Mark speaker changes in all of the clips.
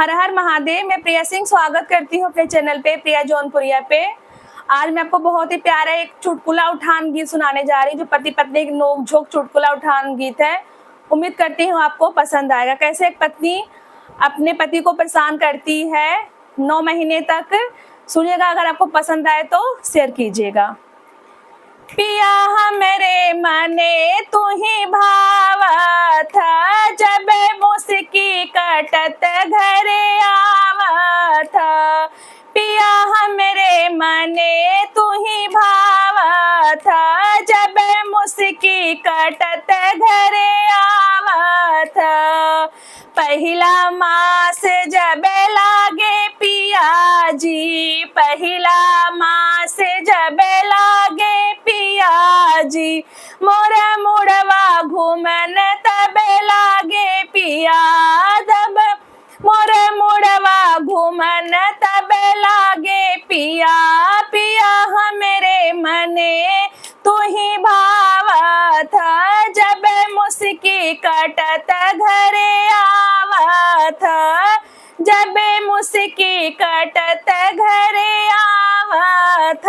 Speaker 1: हर हर महादेव। मैं प्रिया सिंह स्वागत करती हूँ अपने चैनल पे प्रिया जौनपुरिया पे। आज मैं आपको बहुत ही प्यारा एक चुटकुला उठान गीत सुनाने जा रही हूँ, जो पति पत्नी एक नोक-झोंक चुटकुला उठान गीत है। उम्मीद करती हूँ आपको पसंद आएगा। कैसे एक पत्नी अपने पति को परेशान करती है 9 महीने तक। सुनिएगा, अगर आपको पसंद आए तो शेयर कीजिएगा। पिया हमरे मने तू ही भावत, जब मुस्की कटत घरे आवत। पिया हमरे मने तू ही भावत, जब मुस्की कटत घरे आवत। पहिला मास जब लागे पिया जी, पहिला मास जब लागे पिया जी, मोरा मुड़वा घूमन तब लागे पिया, जब मोरे मुड़वा घूमन तब लागे पिया। पिया हमरे मने तू ही भावत, जब मुस्की कटत घरे आवत, जब मुस्की कटत घरे आवत।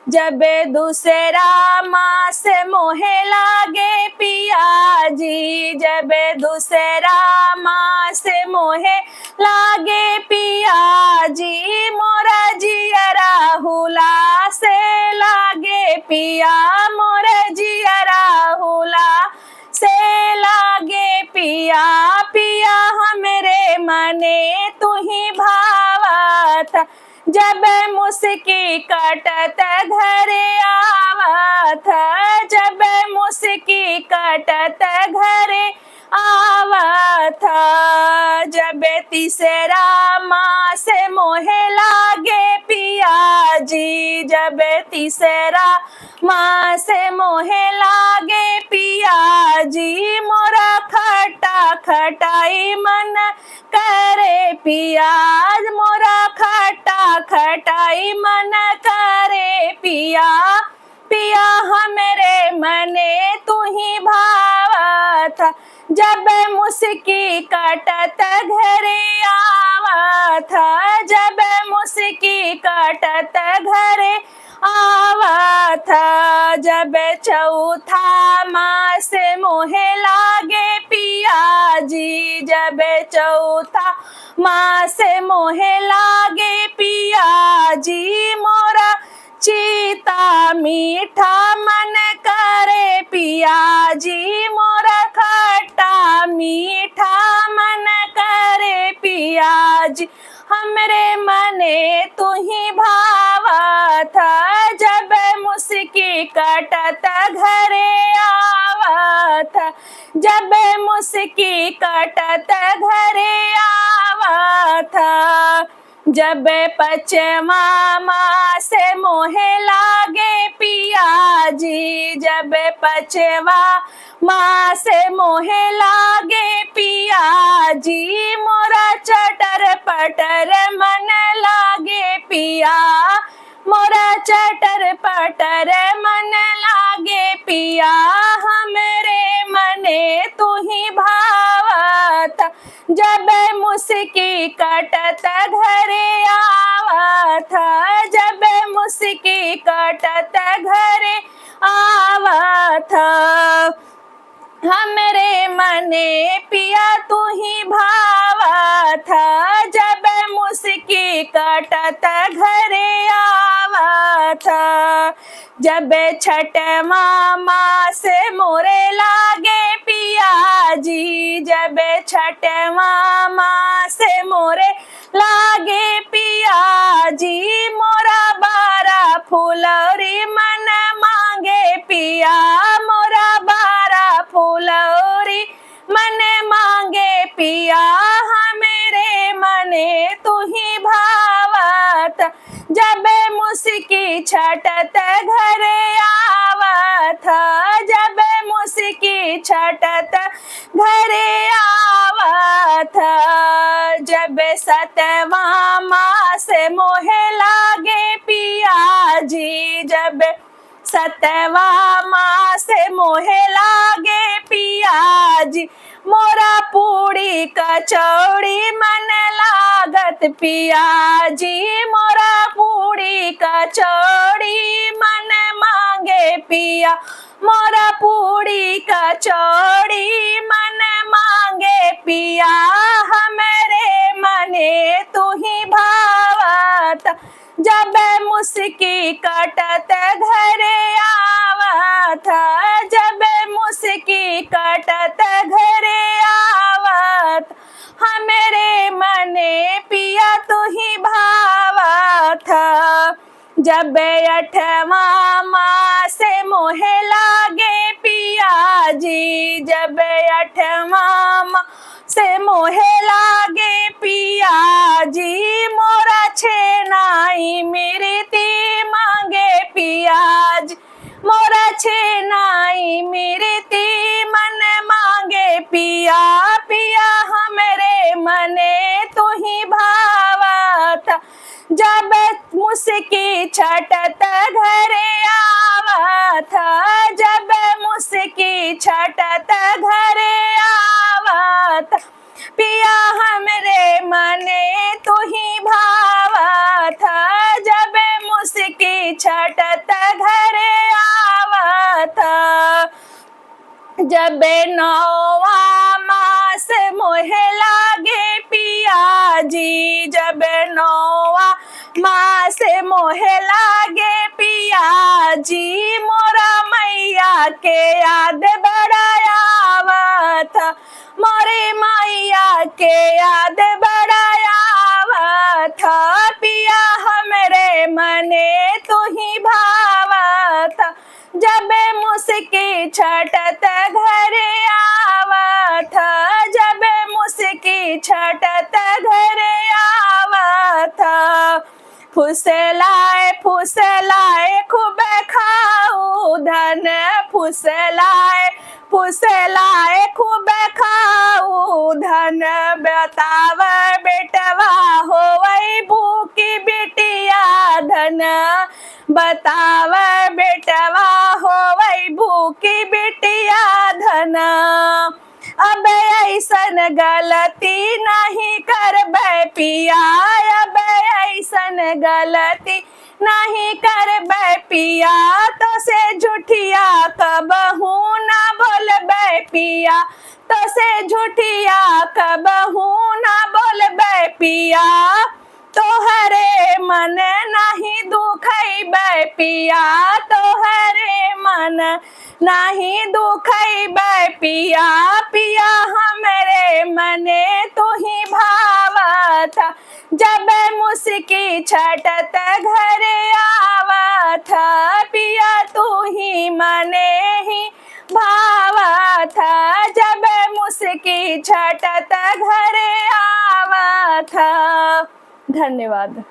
Speaker 1: जब दूसरा मास मोहे लागे पिया जी, जब दूसरा मास मोहे लागे पिया जी, मोरा जियरा हुला से लागे पिया, मोरा जियरा हुला से लागे पिया। पिया हमरे मने तू ही भावत, जब मुस्की कटत घरे आवत, जब मुस्की कटत घरे आवत। जब तीसरा मास मोहे लागे पिया जी, जब तीसरा मास मोहे लागे पिया जी, मोरा खटा खटाई मन करे पिया, मोरा खटा खटाई मन करे पिया। पिया हमरे मने तू ही भावत, जब मुस्की कटत घरे आवत, जब मुस्की कटत घरे आवत। जब चौथा मास मोहे लागे पिया जी, जब चौथा मास मोहे लागे पिया जी, मोरा चीता मीठा मन करे पिया जी, मोरा खट्टा मीठा मन करे पिया जी। हमरे मने तू ही भावत, जब मुस्की कटत घरे आवत, जब मुस्की कटत घरे आवत। जब पचवा मास मोहे लागे पिया जी, जब पचवा मास मोहे लागे पिया जी, मोरा चटर पटर मन लागे पिया, मोरा चटर पटर मन लागे पिया। हमरे मने तू ही भावत, जब मुस्की कटत घरे आवत, जब मुस्की कटत घरे आवत। हमरे मने पिया तू ही भावत, जब मुस्की कटत घरे आवत। जब छठवा मास मोरे लागे पिया जी, जब छठवा मास मोरे लागे पिया जी, मोरा 12 फुलौरी मन मांगे पिया, मोरा 12 फुलौरी मन मांगे पिया। हमरे मने तू ही भावत, जब मुस्की छटत घरे आवत, जब मुस्की छटत घरे आवत। जब सतवा मास मोहे लागे पिया जी, जब सतवा मास मोहे लागे पिया जी, मोरा पूड़ी कचौड़ी मन लागत पिया जी, मोरा पूड़ी कचौड़ी मन मांगे पिया, मोरा पूड़ी कचौड़ी मन मांगे पिया, हमरे मने तू ही भावत, जब मुस्की कटत घरे आवत, जब मुस्की कटत घरे आवत, हमरे मने पिया तू ही भावत, जब 8वां मास मोहे लागे पिया जी, जब 8वां मास मोहे लागे पिया जी, मोरा छेनाई मिर्ती मांगे पिया जी, मोरा छेनाई मिर्ती मन मांगे पिया, पिया हमरे मने तू ही भावत, जब मुस्की छटत घरे आवत, जब मुस्की छटत घरे आवत, पिया हमरे मने तू ही भावत, जब मुस्की छटत घरे आवत, जब 9वां मास मोहे लागे पिया जी, जब 9वां मास मोहे लागे पिया जी, मोरा मैया के याद बड़ा आवत, मोरे मैया के याद बड़ा आवत, पिया हमरे मने तू ही भावत, जब मुस्की छटत घरे आवत, जब मुस्की छटत घरे आवत, फुसलाए फुसलाए खूब खाऊ धन, फुसलाए फुसलाए खूब खाऊ धन, बताव बेटवा होवई भूखी बिटिया धन, बताव बेटवा होवई भूखी बिटिया धन, अब ऐसन गलती नहीं करबै पिया, अब ऐसन गलती नहीं करबै पिया, तो से झूठिया कबहू ना बोलबै पिया, तो से झूठिया कबहू ना बोलबै पिया, तोहरे मन नहीं दुखैबै पिया, तोहरे मन नहीं दुखैबै पिया, पिया हमरे मने तू ही भावत, जब मुस्की छटत घरे आवत, पिया तू ही मने ही भावत, जब मुस्की छटत घरे आवत। धन्यवाद।